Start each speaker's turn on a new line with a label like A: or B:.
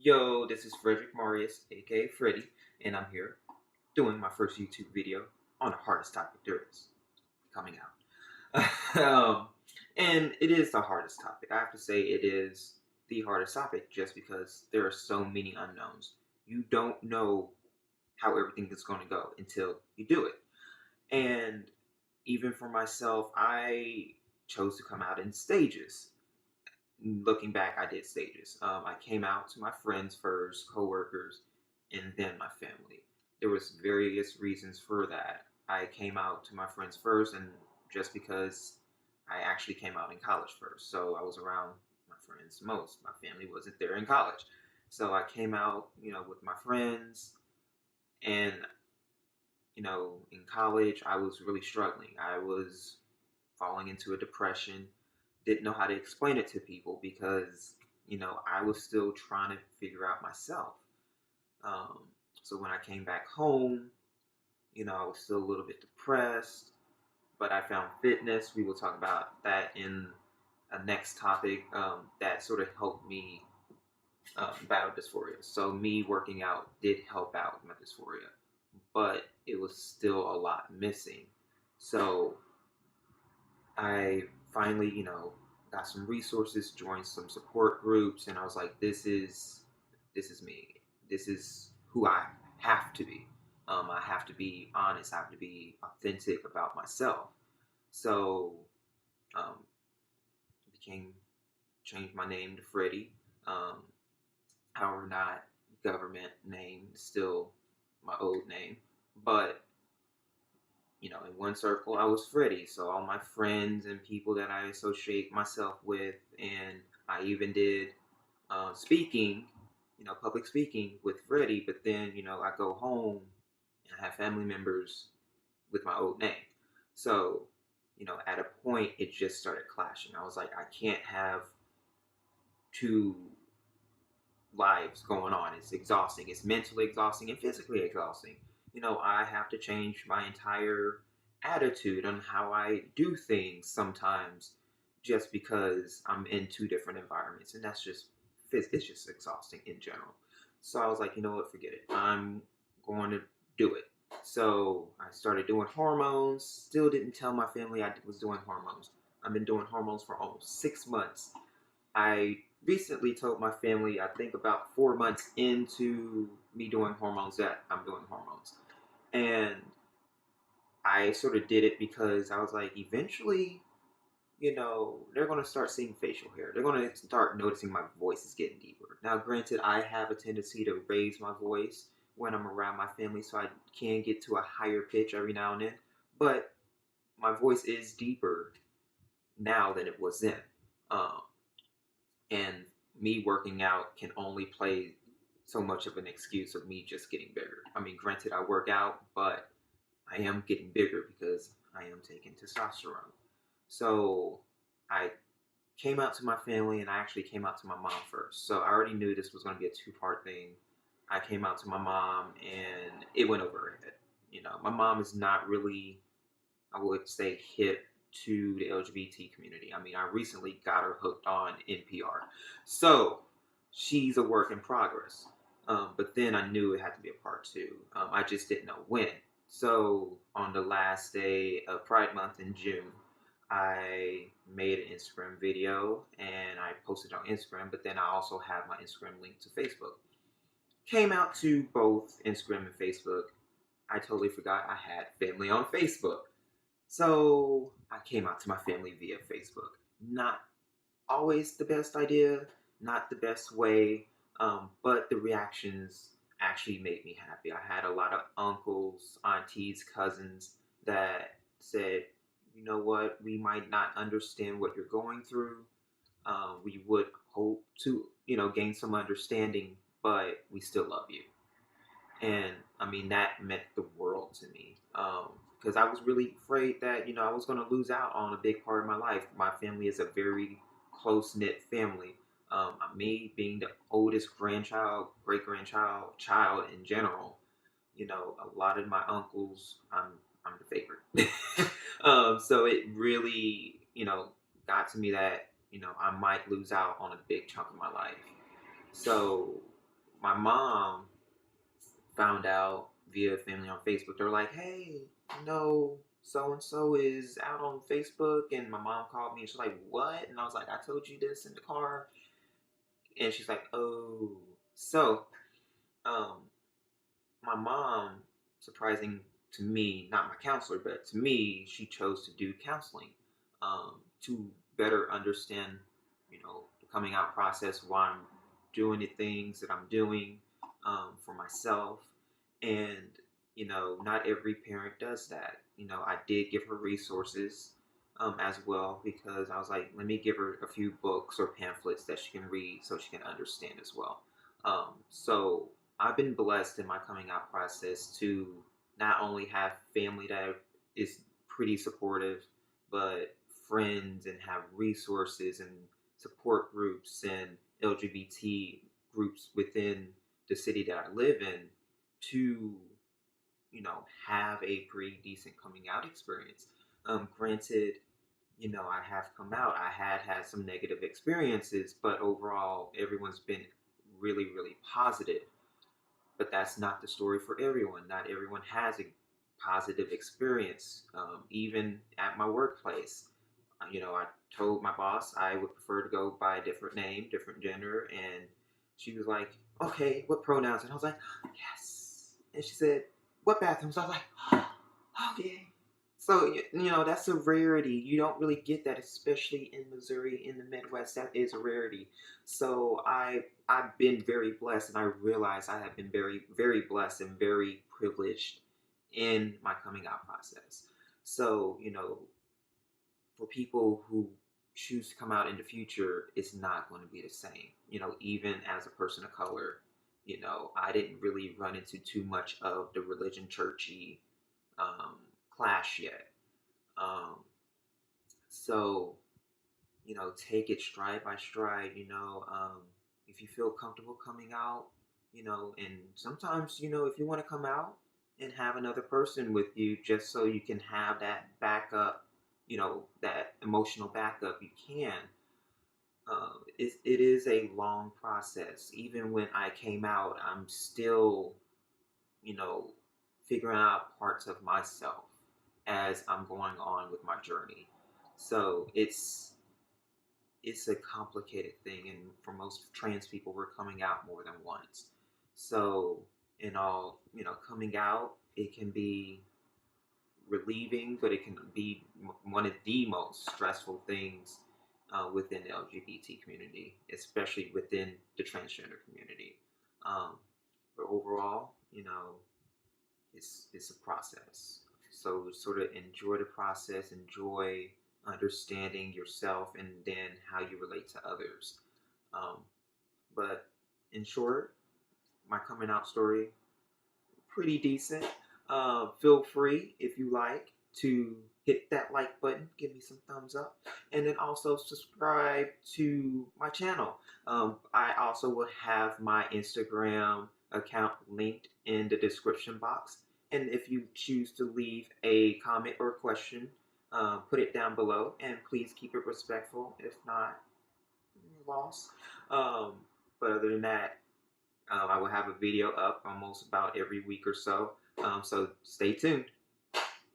A: Yo, this is Frederick Marius, aka Freddy, and I'm here doing my first YouTube video on the hardest topic there is coming out. And it is the hardest topic. I have to say, it is the hardest topic just because there are so many unknowns. You don't know how everything is going to go until you do it. And even for myself, I chose to come out in stages. Looking back, I did stages. I came out to my friends first, coworkers, and then my family. There was various reasons for that. I came out to my friends first, and just because I actually came out in college first, so I was around my friends most. My family wasn't there in college, so I came out, with my friends, and in college, I was really struggling. I was falling into a depression, didn't know how to explain it to people because, I was still trying to figure out myself. Um, so when I came back home, I was still a little bit depressed, but I found fitness. We will talk about that in a next topic that sort of helped me battle dysphoria. So me working out did help out with my dysphoria, but it was still a lot missing. So I finally, got some resources, joined some support groups, and I was like, this is me. This is who I have to be. I have to be honest. I have to be authentic about myself. So, um, became changed my name to Freddie. Um, However, not government name, still my old name, but in one circle I was Freddie. So all my friends and people that I associate myself with, and I even did speaking, public speaking with Freddie. But then, I go home and I have family members with my old name. So, at a point it just started clashing. I was like, I can't have two lives going on. It's exhausting. It's mentally exhausting and physically exhausting. I have to change my entire attitude on how I do things sometimes just because I'm in two different environments. And it's just exhausting in general. So I was like, you know what, forget it. I'm going to do it. So I started doing hormones. Still didn't tell my family I was doing hormones. I've been doing hormones for almost 6 months. I recently told my family, I think about 4 months into me doing hormones, that I'm doing hormones. And I sort of did it because I was like, eventually, they're going to start seeing facial hair. They're going to start noticing my voice is getting deeper. Now, granted, I have a tendency to raise my voice when I'm around my family, so I can get to a higher pitch every now and then. But my voice is deeper now than it was then. Um, and me working out can only play so much of an excuse of me just getting bigger. I mean, granted, I work out, but I am getting bigger because I am taking testosterone. So I came out to my family, and I actually came out to my mom first. So I already knew this was going to be a two-part thing. I came out to my mom, and it went over her head. My mom is not really, I would say, hip to the LGBT community. I mean, I recently got her hooked on NPR. So she's a work in progress. But then I knew it had to be a part two. I just didn't know when. So on the last day of Pride Month in June, I made an Instagram video and I posted on Instagram, but then I also have my Instagram linked to Facebook. Came out to both Instagram and Facebook. I totally forgot I had family on Facebook. So I came out to my family via Facebook. Not always the best idea, not the best way, but the reactions actually made me happy. I had a lot of uncles, aunties, cousins that said, you know what, we might not understand what you're going through. We would hope to, gain some understanding, but we still love you. And I mean, that meant the world to me. Because I was really afraid that, I was going to lose out on a big part of my life. My family is a very close knit family. Me being the oldest grandchild, great grandchild, child in general, a lot of my uncles, I'm the favorite. So it really, got to me that, I might lose out on a big chunk of my life. So my mom found out via family on Facebook. They're like, hey, so and so is out on Facebook. And my mom called me and she's like, what? And I was like, I told you this in the car. And she's like, oh. So, um, my mom, surprising to me, not my counselor, but to me, she chose to do counseling to better understand, the coming out process, why I'm doing the things that I'm doing for myself. And, not every parent does that. I did give her resources as well because I was like, let me give her a few books or pamphlets that she can read so she can understand as well. So I've been blessed in my coming out process to not only have family that is pretty supportive, but friends and have resources and support groups and LGBT groups within the city that I live in to, have a pretty decent coming out experience. Granted, I have come out. I had some negative experiences, but overall, everyone's been really, really positive. But that's not the story for everyone. Not everyone has a positive experience. Even at my workplace, I told my boss I would prefer to go by a different name, different gender, and she was like, "Okay, what pronouns?" And I was like, "Yes." And she said, "What bathrooms?" I was like, "Okay." So that's a rarity. You don't really get that, especially in Missouri, in the Midwest. That is a rarity. So I've been very blessed, and I realize I have been very very blessed and very privileged in my coming out process. So for people who choose to come out in the future, it's not going to be the same. Even as a person of color, I didn't really run into too much of the religion churchy um, clash yet. Um, so, take it stride by stride. If you feel comfortable coming out, and sometimes, if you want to come out and have another person with you just so you can have that backup, that emotional backup, you can. It is a long process. Even when I came out, I'm still, you know, figuring out parts of myself as I'm going on with my journey. So it's a complicated thing, and for most trans people, we're coming out more than once. So in all, coming out, it can be relieving, but it can be one of the most stressful things within the LGBT community, especially within the transgender community. But overall, it's a process. So sort of enjoy the process, enjoy understanding yourself, and then how you relate to others. Um, but in short, my coming out story pretty decent. Feel free if you like to hit that like button, give me some thumbs up, and then also subscribe to my channel. I also will have my Instagram account linked in the description box. And if you choose to leave a comment or question, put it down below, and please keep it respectful. If not, loss. Um, but other than that, I will have a video up almost about every week or so. So stay tuned.